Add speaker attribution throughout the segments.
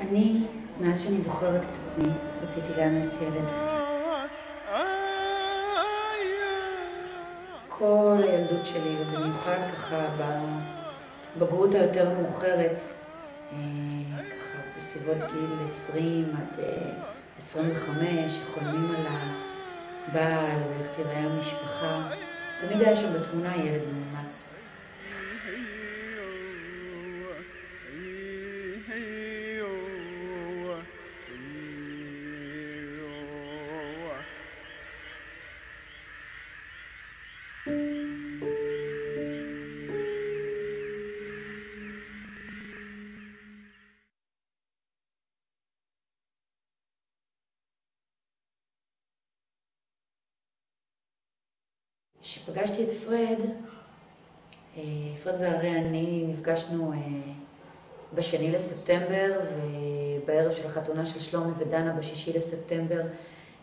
Speaker 1: אני, מאז שאני זוכרת את עצמי, רציתי לאמץ ילד. כל הילדות שלי, ובמיוחד ככה בבגרות היותר מאוחרת, ככה בסביבות גיל 20 עד 25, חולמים על הבעל ואיך תראה המשפחה. תמיד היה שם בתמונה ילד מאומץ. כשפגשתי את פרד והרי אני נפגשנו בשני לספטמבר, ובערב של החתונה של שלומי ודנה בשישי לספטמבר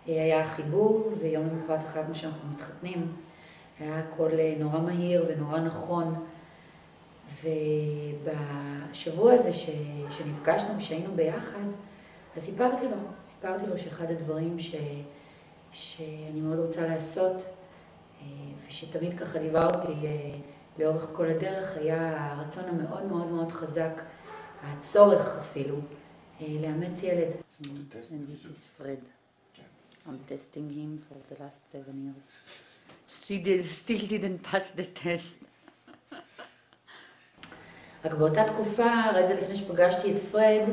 Speaker 1: היה החיבור, ויום למחרת החלטנו שאנחנו מתחתנים. היה הכל נורא מהיר ונורא נכון, ובשבוע הזה שנפגשנו ושהיינו ביחד, אז סיפרתי לו שאחד הדברים שאני מאוד רוצה לעשות, ושתמיד ככה ליווה אותי לאורך כל הדרך, היה הרצון המאוד מאוד מאוד חזק, הצורך אפילו, לאמץ ילד. And this is Fred. I'm testing him for the last 7 years. Still didn't pass the test. רק באותה תקופה, רגע לפני שפגשתי את פרד,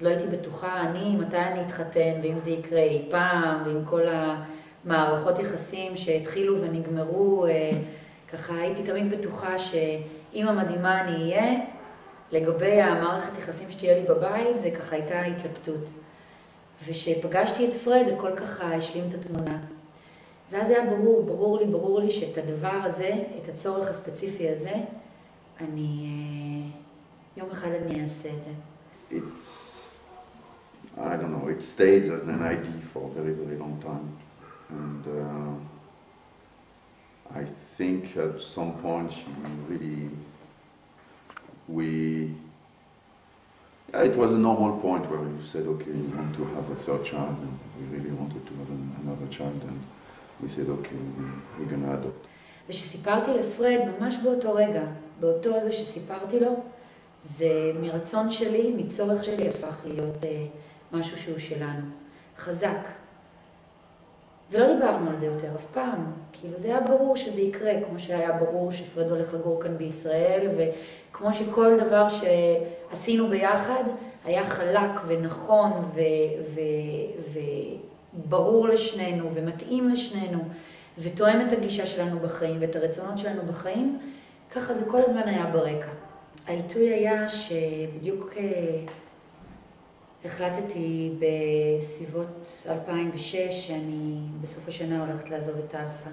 Speaker 1: לא הייתי בטוחה מתי אני אתחתן, ואם זה יקרה אי פעם, ועם כל מערכות יחסים שהתחילו ונגמרו, ככה הייתי תמיד בטוחה שאם המדהימה אני אהיה, לגבי המערכת יחסים שתהיה לי בבית, זה ככה הייתה התלבטות. ושפגשתי את פרד, הכל ככה השלים את התמונה. ואז היה ברור לי שאת הדבר הזה, את הצורך הספציפי הזה, יום אחד אני אעשה את זה.
Speaker 2: I don't know, it stays as an idea for a very, very long time. And I think at some point it was a normal point where you said, okay, you want to have a third child, and we really wanted to have another child, and we said, okay, we're going to adopt.
Speaker 1: ושסיפרתי לפרד, ממש באותו רגע שסיפרתי לו, זה מרצון שלי, מצורך שלי, הפך להיות משהו שהוא שלנו, חזק. ולא דיברנו על זה יותר אף פעם, כאילו זה היה ברור שזה יקרה, כמו שהיה ברור שפרד הולך לגור כאן בישראל, וכמו שכל דבר שעשינו ביחד היה חלק ונכון וברור לשנינו ומתאים לשנינו, ותואם את הגישה שלנו בחיים ואת הרצונות שלנו בחיים, ככה זה כל הזמן היה ברקע. העיתוי היה שבדיוק החלטתי בסביבות 2006 שאני בסוף השנה הולכת לעזוב את אלפא.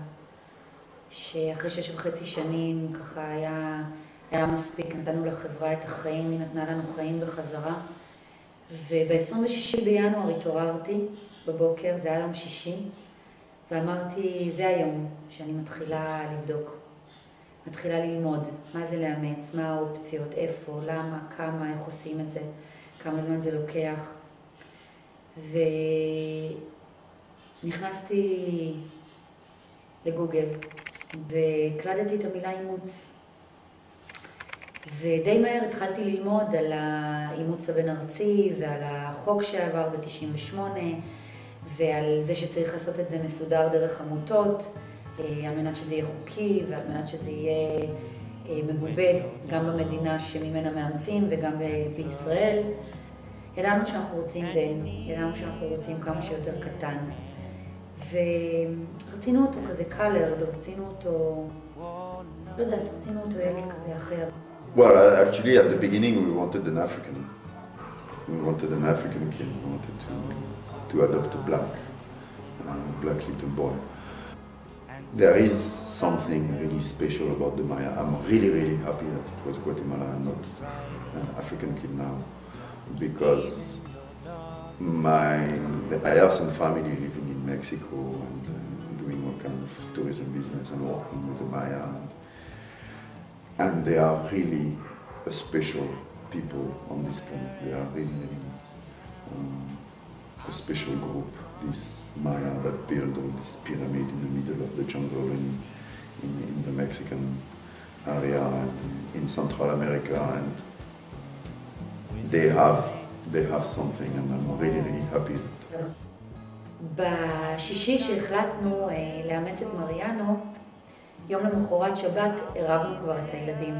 Speaker 1: שאחרי 6.5 שנים ככה היה מספיק, נתנו לחברה את החיים, היא נתנה לנו חיים בחזרה. וב-26 בינואר התעוררתי בבוקר, זה היה יום שישי, ואמרתי, זה היום שאני מתחילה לבדוק. מתחילה ללמוד מה זה לאמץ, מה האופציות, איפה, למה, כמה, איך עושים את זה. כמה זמן זה לוקח, ונכנסתי לגוגל, והקלדתי את המילה אימוץ, ודי מהר התחלתי ללמוד על האימוץ הבין-ארצי, ועל החוק שעבר ב-98, ועל זה שצריך לעשות את זה מסודר דרך עמותות, על מנת שזה יהיה חוקי, ועל מנת שזה יהיה מגובה גם במדינה שממנה מאמצים וגם בישראל. ידענו שאנחנו רוצים בן, ידענו שאנחנו רוצים כמה שיותר קטן. ורצינו אותו כזה קלרד, רצינו אותו, לא יודעת, רצינו אותו ילד כזה אחר.
Speaker 2: Well, actually at the beginning we wanted an African. We wanted an African kid. We wanted to adopt a black little boy. There is something really special about the Maya. I'm really, really happy that it was Guatemala and not an African kid now, because I have some family living in Mexico and doing all kind of tourism business and working with the Maya, and they are really a special people on this planet. They are really, really a special group, this Maya that built all this pyramid in the middle of the jungle in the Mexican area and in Central America, and they have something, and I'm really happy.
Speaker 1: בשישי שהחלטנו לאמץ את מריאנו, יום למחרת שבת ערבנו כבר את הילדים.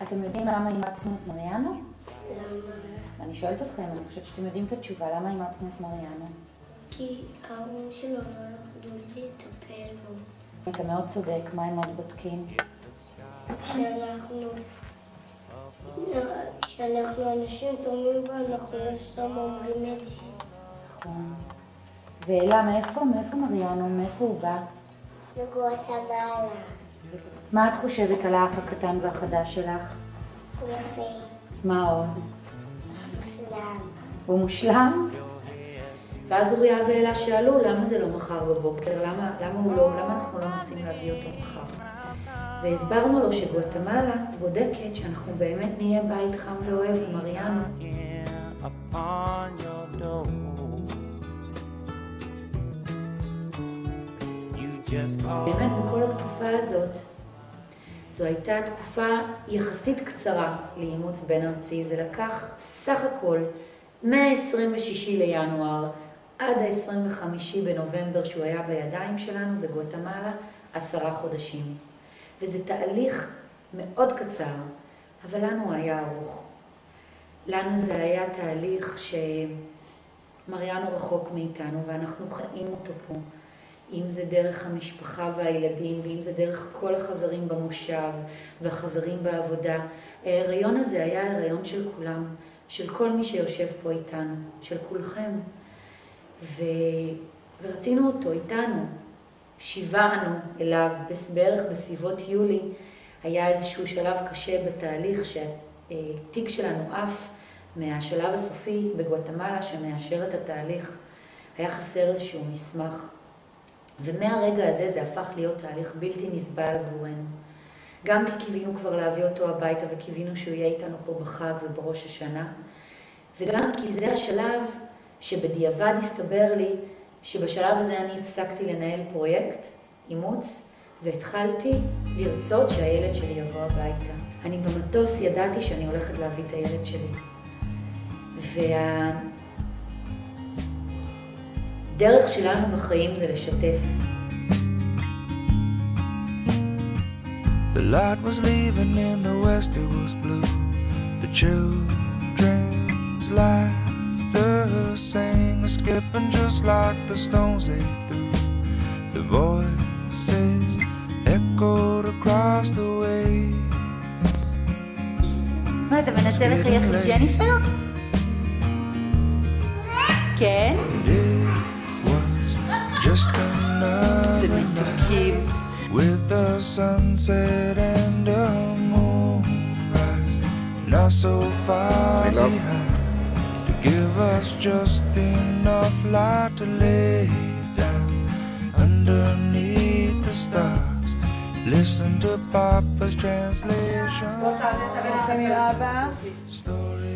Speaker 1: אתם יודעים למה אימצנו את מריאנו?
Speaker 3: למה?
Speaker 1: אני שואלת אתכם, אני חושבת שאתם יודעים את התשובה, למה אימצנו את מריאנו?
Speaker 3: כי ההורים שלו לא יכלו לטפל בו.
Speaker 1: אתה מאוד צודק, מה הם עוד בודקים?
Speaker 3: שאנחנו אנשים תורמים ואנחנו לא סתם אומרים את זה.
Speaker 1: נכון. ואלה, מאיפה מריאנו? מאיפה הוא בא?
Speaker 3: לגואטמלה.
Speaker 1: מה את חושבת על האח הקטן והחדש שלך?
Speaker 3: הוא יפה.
Speaker 1: מה עוד?
Speaker 3: מושלם.
Speaker 1: הוא מושלם? ואז אוריה ואלה שאלו למה זה לא מחר בבוקר, למה אנחנו לא מנסים להביא אותו מחר. והסברנו לו שגואטמלה בודקת שאנחנו באמת נהיה בית חם ואוהב למריאנו. באמת בכל התקופה הזאת, זו הייתה תקופה יחסית קצרה לאימוץ בין ארצי. זה לקח סך הכל מה-26 לינואר עד ה-25 בנובמבר שהוא היה בידיים שלנו בגואטמלה 10 חודשים. וזה תהליך מאוד קצר, אבל לנו היה ארוך. לנו זה היה תהליך שמריאנו רחוק מאיתנו ואנחנו חיים אותו פה. אם זה דרך המשפחה והילדים, ואם זה דרך כל החברים במושב והחברים בעבודה. ההיריון הזה היה ההיריון של כולם, של כל מי שיושב פה איתנו, של כולכם. ורצינו אותו איתנו. שיווענו אליו בערך בסביבות יולי. היה איזשהו שלב קשה בתהליך שהתיק שלנו עף מהשלב הסופי בגואטמלה שמאשר את התהליך. היה חסר איזשהו מסמך. ומהרגע הזה זה הפך להיות תהליך בלתי נסבל עבורנו. גם כי קיווינו כבר להביא אותו הביתה וקיווינו שהוא יהיה איתנו פה בחג ובראש השנה. וגם כי זה השלב שבדיעבד הסתבר לי שבשלב הזה אני הפסקתי לנהל פרויקט, אימוץ, והתחלתי לרצות שהילד שלי יבוא הביתה. אני במטוס ידעתי שאני הולכת להביא את הילד שלי. הדרך שלנו בחיים זה לשתף.
Speaker 4: The light was leaving in the west, it was blue. The children's laughter sang, skipping just like the stones they threw. The voices echoed across the way.
Speaker 1: מה, אתה מנסה לחייך עם ג'ניפר? כן?
Speaker 4: Just another night with the sunset and the moonrise, not so far behind to give us just enough light to lay down underneath the stars. Listen to Papa's translation.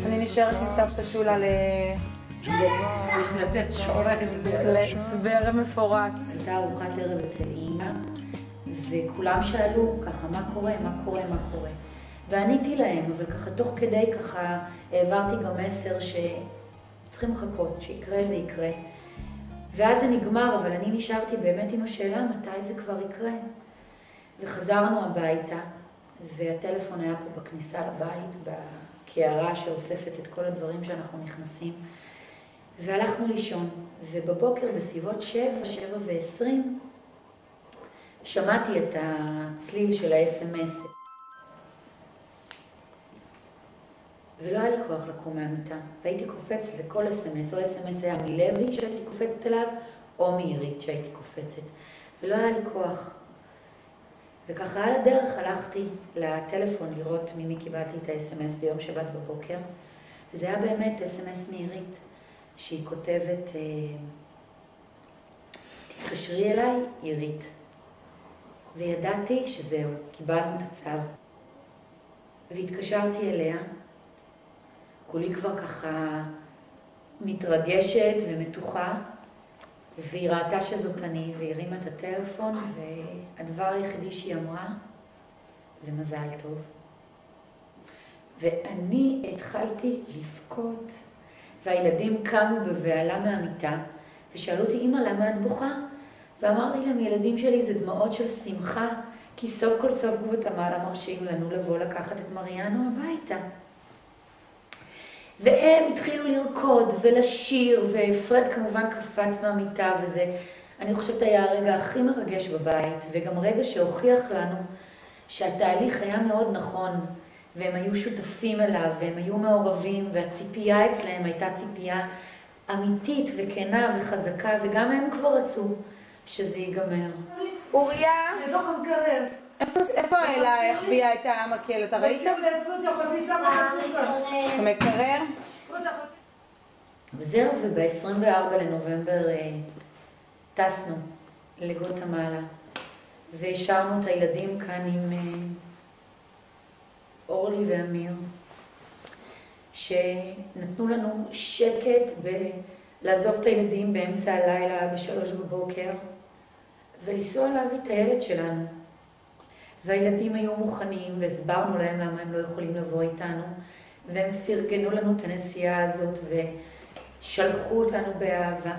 Speaker 5: אני נשארת עם סבתא שולה להסבר מפורט.
Speaker 1: הייתה ארוחת ערב אצל אימא, וכולם שאלו ככה, מה קורה? ועניתי להם, אבל ככה תוך כדי ככה העברתי גם מסר שצריכים לחכות, שיקרה זה יקרה. ואז זה נגמר, אבל אני נשארתי באמת עם השאלה מתי זה כבר יקרה. וחזרנו הביתה, והטלפון היה פה בכניסה לבית, בקערה שאוספת את כל הדברים שאנחנו נכנסים. והלכנו לישון, ובבוקר בסביבות 7:20, שמעתי את הצליל של ה-SMS. ולא היה לי כוח לקום מהמיטה, והייתי קופצת לכל SMS, או SMS היה מלוי שהייתי קופצת אליו, או מעירית שהייתי קופצת. ולא היה לי כוח. וככה על הדרך הלכתי לטלפון לראות ממי קיבלתי את ה-SMS ביום שבת בבוקר, וזה היה באמת SMS מעירית. שהיא כותבת, תתקשרי אליי, עירית. וידעתי שזהו, קיבלנו את הצו. והתקשרתי אליה, כולי כבר ככה מתרגשת ומתוחה, והיא ראתה שזאת אני, והיא הרימה את הטלפון, והדבר היחידי שהיא אמרה, זה מזל טוב. ואני התחלתי לבכות, והילדים קמו בבהלה מהמיטה, ושאלו אותי, אמא, למה את בוכה? ואמרתי להם, ילדים שלי זה דמעות של שמחה, כי סוף כל סוף גואטמלה מרשים לנו לבוא לקחת את מריאנו הביתה. והם התחילו לרקוד ולשיר, ופרד כמובן קפץ מהמיטה, וזה, אני חושבת, היה הרגע הכי מרגש בבית, וגם רגע שהוכיח לנו שהתהליך היה מאוד נכון, והם היו שותפים אליו, והם היו מעורבים, והציפייה אצלהם הייתה ציפייה אמיתית וכנה וחזקה, וגם הם כבר רצו שזה ייגמר.
Speaker 5: אוריה,
Speaker 6: לתוך המקרר.
Speaker 5: איפה אלה החביאה את המקל? אתה ראית? המקרר?
Speaker 1: וזהו, וב-24 לנובמבר טסנו לגואטמלה, והשארנו את הילדים כאן עם אורלי ואמיר, שנתנו לנו שקט לעזוב את הילדים באמצע הלילה ב3 בבוקר, ולנסוע להביא את הילד שלנו. והילדים היו מוכנים, והסברנו להם למה הם לא יכולים לבוא איתנו, והם פרגנו לנו את הנסיעה הזאת, ושלחו אותנו באהבה.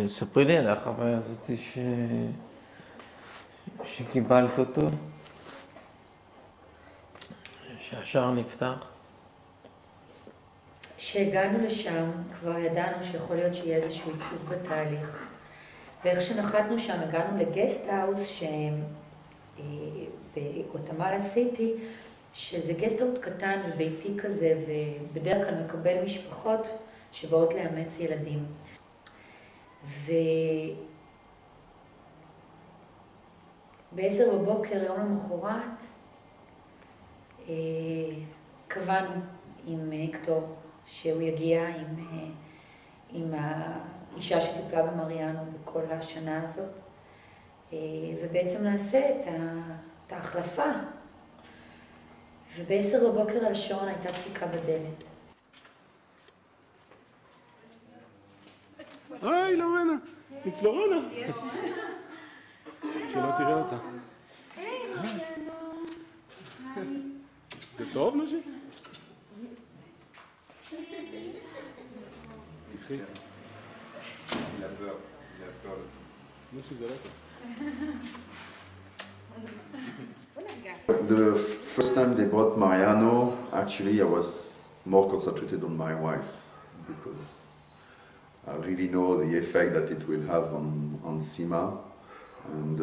Speaker 7: ספרי לי על החוויה הזאת שקיבלת אותו, שהשער נפתח.
Speaker 1: כשהגענו לשם כבר ידענו שיכול להיות שיהיה איזשהו עיכוב בתהליך. ואיך שנחתנו שם הגענו לגסט האוס בגואטמלה סיטי, שזה גסט האוס קטן וביתי כזה, ובדרך כלל מקבל משפחות שבאות לאמץ ילדים. ב10 בבוקר, יום למחרת, קבענו עם הקטור שהוא יגיע עם האישה שטיפלה במריאנו בכל השנה הזאת, ובעצם נעשה את ההחלפה. וב10 בבוקר על השעון הייתה דפיקה בדלת.
Speaker 8: היי, לורנה. It's לורנה. שלא תראה אותה.
Speaker 3: היי, מריאנו.
Speaker 8: זה טוב, נשי? תחי. נשי, זה לא טוב.
Speaker 2: The first time they brought Mariano, actually I was more concentrated on my wife because I really know the effect that it will have on Sima, and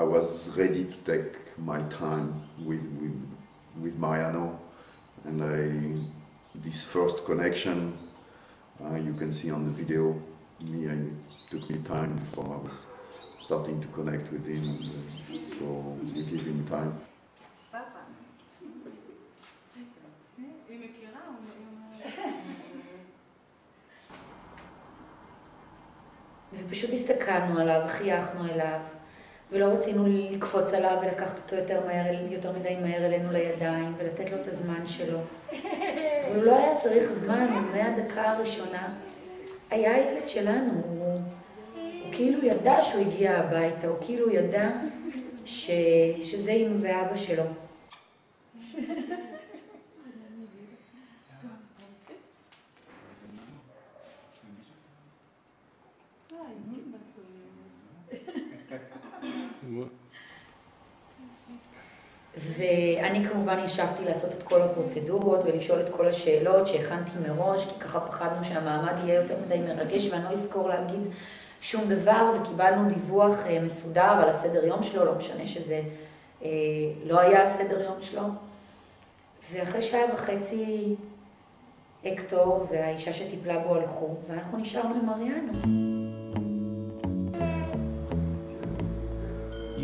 Speaker 2: I was ready to take my time with Mariano, and this first connection you can see on the video. It took me time before I was starting to connect with him, so we give him time.
Speaker 1: ופשוט הסתכלנו עליו, חייכנו אליו, ולא רצינו לקפוץ עליו ולקחת אותו יותר מדי מהר אלינו לידיים ולתת לו את הזמן שלו. אבל הוא לא היה צריך זמן, מהדקה הראשונה היה הילד שלנו, הוא כאילו ידע שהוא הגיע הביתה, הוא כאילו ידע שזה אמא ואבא שלו. ואני כמובן ישבתי לעשות את כל הפרוצדורות ולשאול את כל השאלות שהכנתי מראש, כי ככה פחדנו שהמעמד יהיה יותר מדי מרגש ואני לא אזכור להגיד שום דבר, וקיבלנו דיווח מסודר על הסדר יום שלו, לא משנה שזה לא היה הסדר יום שלו. ואחרי שעה וחצי הקטור והאישה שטיפלה בו הלכו, ואנחנו נשארנו עם מריאנו.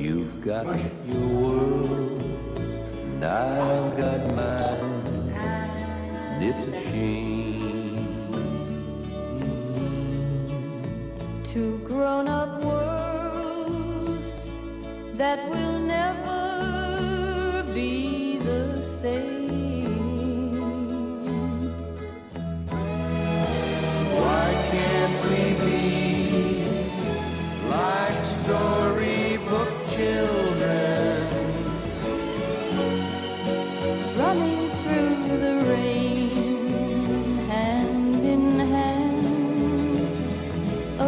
Speaker 9: You've got your world, and I've got mine.
Speaker 6: and it's a shame.
Speaker 9: Two grown-up worlds that will never be the same.
Speaker 6: Why can't we be like storybook children,
Speaker 9: Running through the rain, hand in hand,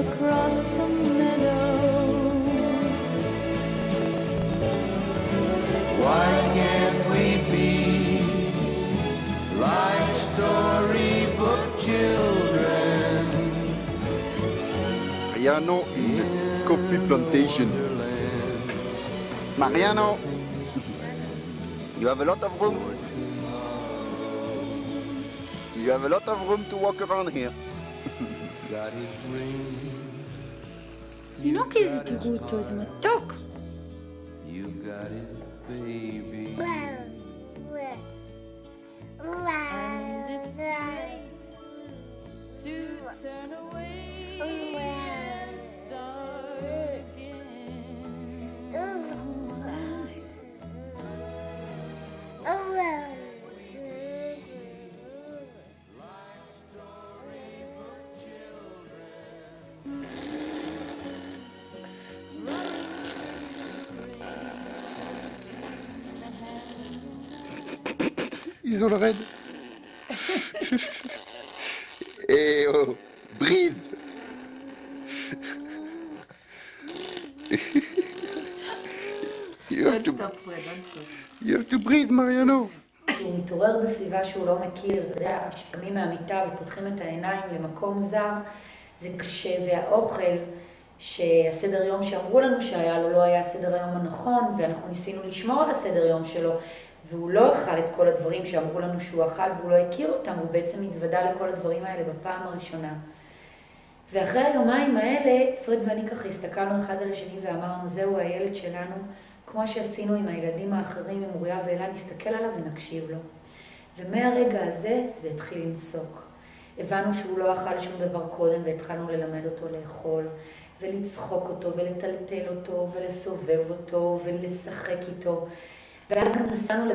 Speaker 9: across the meadow?
Speaker 6: why can't we be like storybook children?
Speaker 2: Mariano in the coffee plantation. Mariano, you have a lot of room. You have a lot of room to walk around here.
Speaker 6: Got his ring,
Speaker 5: תינוק איזה תראו אותו, איזה מתוק.
Speaker 6: you got it, baby.
Speaker 9: And it's too late to turn away and start
Speaker 2: Ils ont le raid. Eh oh, breathe. You have to breathe, Mariano.
Speaker 1: הוא מתעורר בסביבה שהוא לא מכיר, אתה יודע, שקמים מהמיטה ופותחים את העיניים למקום זר, זה קשה, והאוכל שהסדר יום שאמרו לנו שהיה לו לא היה הסדר היום הנכון, ואנחנו ניסינו לשמור על הסדר יום שלו, והוא לא אכל את כל הדברים שאמרו לנו שהוא אכל והוא לא הכיר אותם, הוא בעצם התוודע לכל הדברים האלה בפעם הראשונה. ואחרי היומיים האלה, פרד ואני ככה הסתכלנו אחד על השני ואמרנו, זהו הילד שלנו, כמו שעשינו עם הילדים האחרים, עם אוריה ואלה, נסתכל עליו ונקשיב לו. ומהרגע הזה זה התחיל לנסוק. הבנו שהוא לא אכל שום דבר קודם והתחלנו ללמד אותו לאכול, ולצחוק אותו ולטלטל אותו ולסובב אותו ולשחק איתו. ואז גם נסענו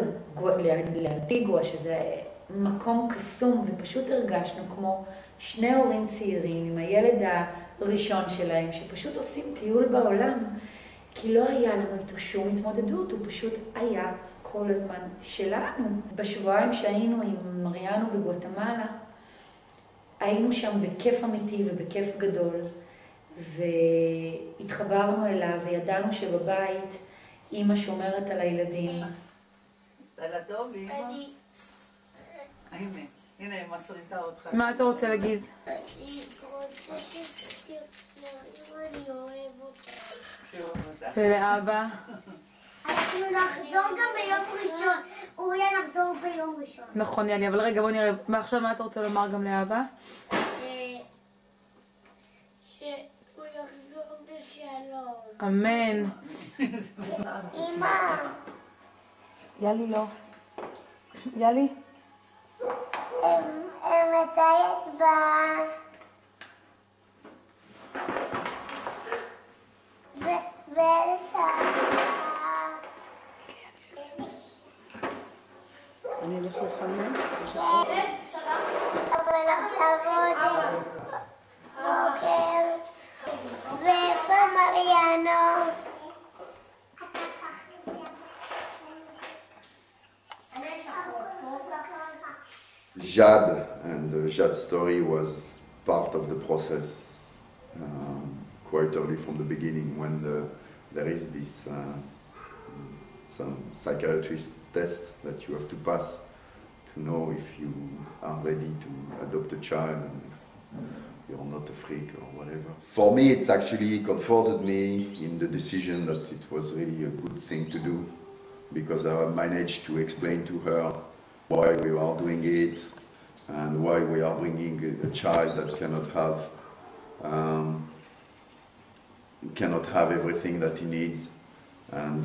Speaker 1: לאנטיגואה, שזה מקום קסום, ופשוט הרגשנו כמו שני הורים צעירים עם הילד הראשון שלהם, שפשוט עושים טיול בעולם, כי לא היה לנו איתו שום התמודדות, הוא פשוט היה כל הזמן שלנו. בשבועיים שהיינו עם מריאנו בגואטמלה, היינו שם בכיף אמיתי ובכיף גדול, והתחברנו אליו וידענו שבבית אמא שומרת על הילדים.
Speaker 10: לילה טוב, אמא. הנה, אמא שריטה אותך.
Speaker 5: מה אתה רוצה להגיד?
Speaker 3: אני רוצה שתזכיר אני אוהב אותך.
Speaker 5: ולאבא?
Speaker 3: אנחנו נחזור גם ביום ראשון. אוריה נחזור ביום ראשון.
Speaker 5: נכון, יאלי, אבל רגע בוא נראה, עכשיו מה אתה רוצה לומר גם לאבא?
Speaker 3: שהוא יחזור בשלום.
Speaker 5: אמן.
Speaker 3: אמא.
Speaker 5: יאלי לא. יאלי?
Speaker 3: מתי את באה? ואיזה שעה?
Speaker 10: אני אלך לחמם?
Speaker 3: כן. אבל אנחנו נעבוד בוקר. ואיפה מריאנו?
Speaker 2: Jad, and Jad's story was part of the process quite early from the beginning, when there is this some psychiatrist test that you have to pass to know if you are ready to adopt a child and if you're not a freak or whatever. For me, it's actually comforted me in the decision that it was really a good thing to do, because I managed to explain to her why we are doing it and why we are bringing a child that cannot have everything that he needs, and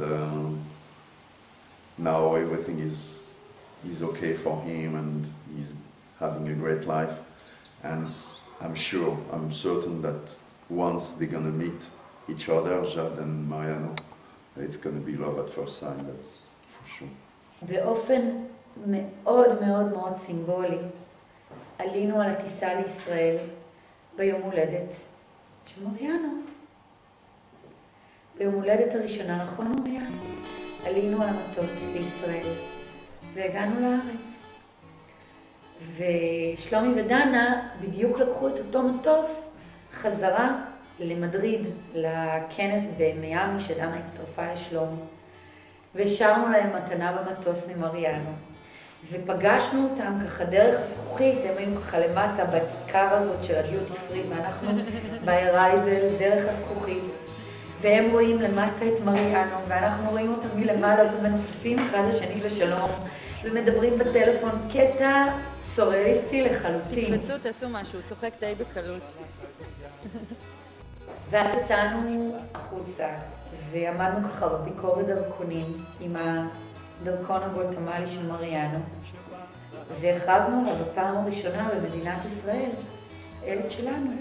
Speaker 2: now everything is okay for him, and having a great life, and I'm certain that once they're gonna meet each other, Jad and Mariano, it's gonna be love at first sight, that's for sure.
Speaker 1: באופן מאוד מאוד מאוד סימבולי, עלינו על הטיסה לישראל ביום הולדת של מריאנו. ביום הולדת הראשונה, נכון מריאנו? עלינו על המטוס לישראל והגענו לארץ. ושלומי ודנה בדיוק לקחו את אותו מטוס חזרה למדריד, לכנס במיאמי שדנה הצטרפה לשלומי. והשארנו להם מתנה במטוס ממריאנו. ופגשנו אותם ככה דרך הזכוכית, הם היו ככה למטה בכיכר הזאת של הדיוטי פרי, ואנחנו ב-Arrivals דרך הזכוכית. והם רואים למטה את מריאנו, ואנחנו רואים אותם מלמעלה ומנופפים אחד השני לשלום, ומדברים בטלפון, קטע סוריאליסטי לחלוטין.
Speaker 11: תקפצו, תעשו משהו, הוא צוחק די בקלות.
Speaker 1: ואז יצאנו החוצה, ועמדנו ככה בביקורת דרכונים עם הדרכון הגואטמלי של מריאנו, והכרזנו עליו בפעם הראשונה במדינת ישראל, הילד שלנו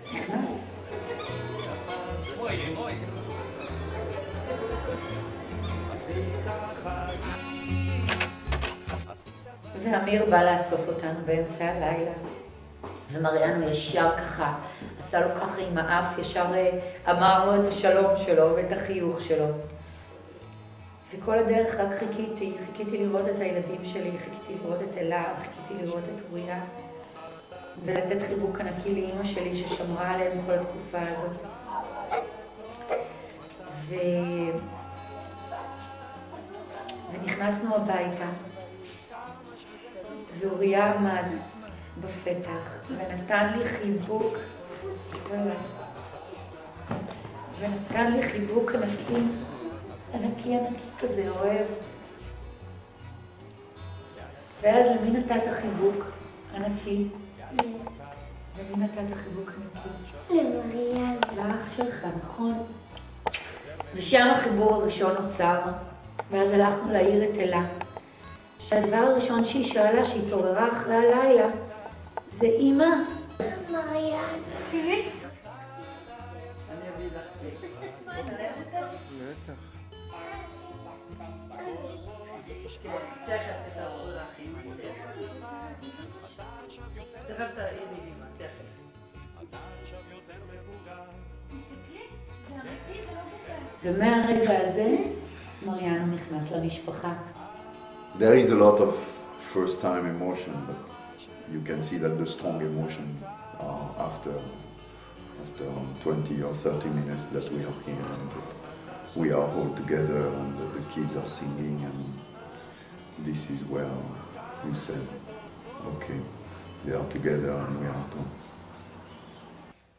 Speaker 1: נכנס. ואמיר בא לאסוף אותנו באמצע הלילה, ומריאנו ישר ככה, עשה לו ככה עם האף, ישר אמר לו את השלום שלו ואת החיוך שלו. וכל הדרך רק חיכיתי לראות את הילדים שלי, חיכיתי לראות את אלה, חיכיתי לראות את אוריה, ולתת חיבוק ענקי לאמא שלי ששמרה עליהם כל התקופה הזאת. ונכנסנו הביתה, ואוריה עמד בפתח ונתן לי חיבוק, ונתן לי חיבוק ענקי כזה אוהב. ואז למי נתת חיבוק ענקי? למי נתת חיבוק ענקי?
Speaker 3: למריאנו.
Speaker 1: לאח שלך, נכון? ושם החיבור הראשון נוצר, ואז הלכנו להעיר את אלה. שהדבר הראשון שהיא שאלה, שהתעוררה אחרי הלילה, זה אמא.
Speaker 3: מריאנו.
Speaker 10: אני אביא לך תה.
Speaker 7: בטח.
Speaker 10: תכף תתעוררו לאחים. תכף תראי לי אמא, תכף.
Speaker 1: ומהרגע הזה, מריאנו נכנס למשפחה.
Speaker 2: There is a lot of first-time emotion, but you can see that the strong emotion after 20 or 30 minutes that we are here and that we are all together and the kids are singing, and this is where you say, okay, they are together and we are two.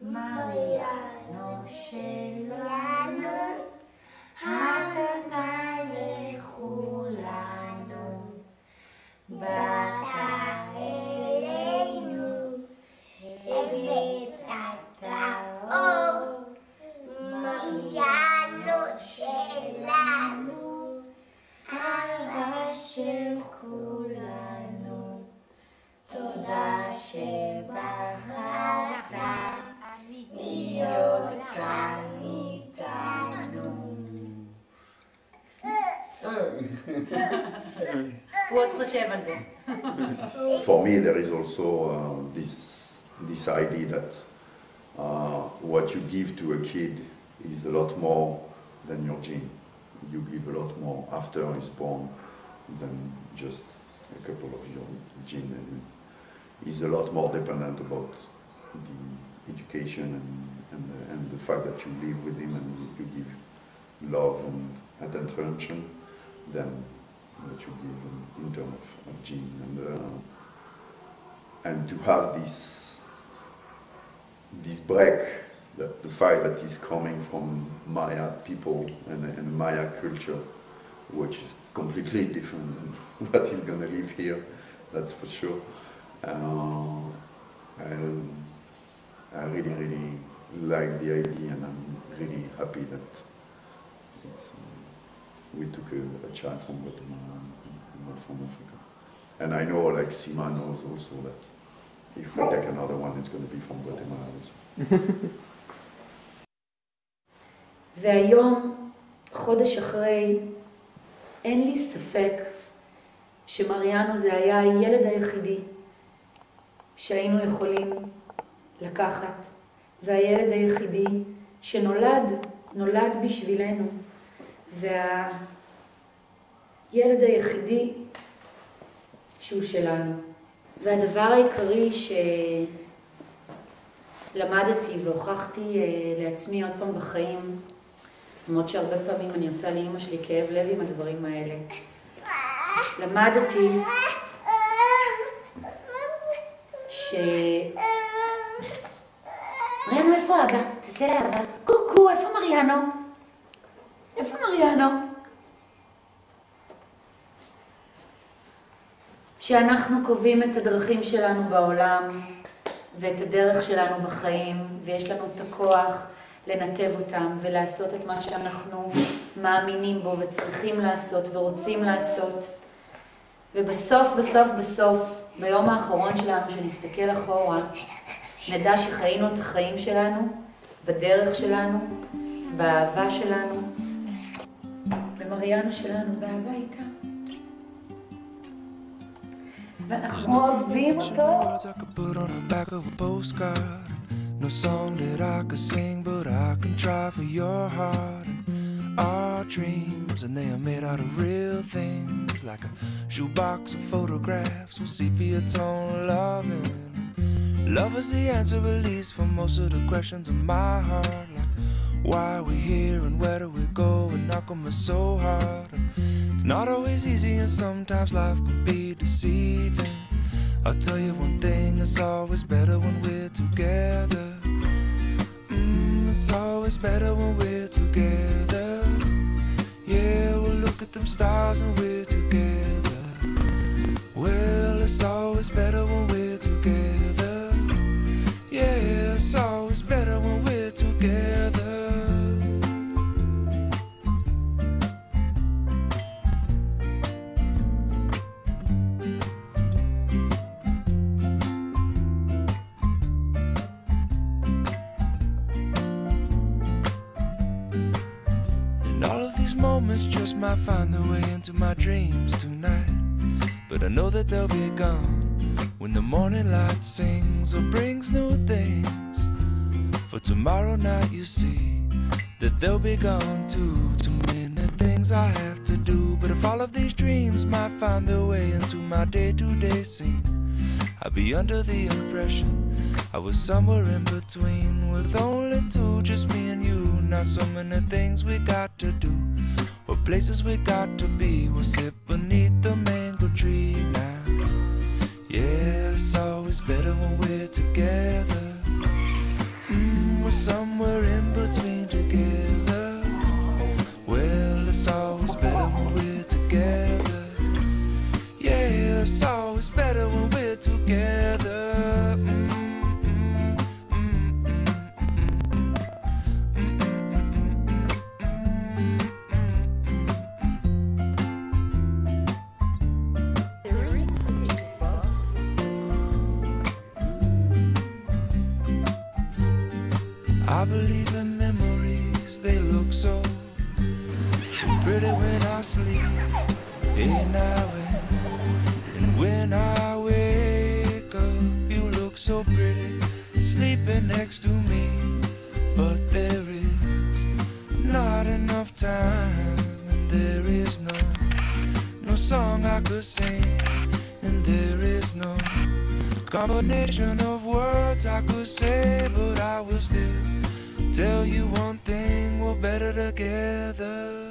Speaker 3: מריאנו שלנו, מתנה לכולנו, באת אלינו, הבאת את האור, מריאנו שלנו, אהבה של כולנו, תודה שבחרת להיות כאן איתנו.
Speaker 1: הוא עוד חושב על זה.
Speaker 2: For me, there is also this idea that what you give to a kid is a lot more than your gene. You give a lot more after he's born than just a couple of your gene. And he's a lot more dependent about the education and the fact that you live with him and you give love and attention than what you give in terms of gene. And to have this break, that the fact that is coming from Maya people and Maya culture, which is completely different than what is going to live here, that's for sure. I really like the idea, and I'm really happy that we took a child from Guatemala and not from Africa. And I know, like Sima knows also that if we take another one, it's going to be from Guatemala also.
Speaker 1: והיום, חודש אחרי, אין לי ספק שמריאנו זה היה הילד היחידי שהיינו יכולים לקחת, והילד היחידי שנולד בשבילנו, והילד היחידי שהוא שלנו. והדבר העיקרי שלמדתי והוכחתי לעצמי עוד פעם בחיים, למרות שהרבה פעמים אני עושה לאמא שלי כאב לב עם הדברים האלה, למדתי מריאנו, איפה אבא? תעשה לאבא. קוקו, איפה מריאנו? איפה מריאנו? שאנחנו קובעים את הדרכים שלנו בעולם ואת הדרך שלנו בחיים, ויש לנו את הכוח לנתב אותם ולעשות את מה שאנחנו מאמינים בו וצריכים לעשות ורוצים לעשות. ובסוף, ביום האחרון שלנו, שנסתכל אחורה, נדע שחיינו את החיים שלנו, בדרך שלנו, באהבה שלנו, במריאנו שלנו, באהבה איתה. ואנחנו אוהבים אותו.
Speaker 4: No song that I could sing, but I can try for your heart. Our dreams, and they are made out of real things, like a shoebox of photographs with sepia tone loving. Love is the answer, at least, for most of the questions in my heart, like why are we here and where do we go, and how come it's so hard. It's not always easy, and sometimes life can be deceiving. I'll tell you one thing, it's always better when we're together. It's always better when we're together. Yeah, we'll look at them stars and we're together. Well, it's always better when we're together. Yeah, it's always better when we're together. Moments just might find their way into my dreams tonight, but I know that they'll be gone when the morning light sings or brings new things. For tomorrow night you see that they'll be gone too. Too many things I have to do, but if all of these dreams might find their way into my day-to-day scene, I'd be under the impression I was somewhere in between, with only two, just me and you. Not so many things we got to do, or places we got to be. We'll sit beneath the mango tree now. Yeah, it's always better when we're together. We're somewhere in between together. Well, it's always better when we're together. Yeah, it's always better when we're together. I believe in memories, they look so pretty when I sleep. Hey, now and when I wake up, you look so pretty, sleeping next to me. But there is not enough time, and there is no song I could sing, and there is no combination of words I could say, but I will still tell you one thing, we're better together.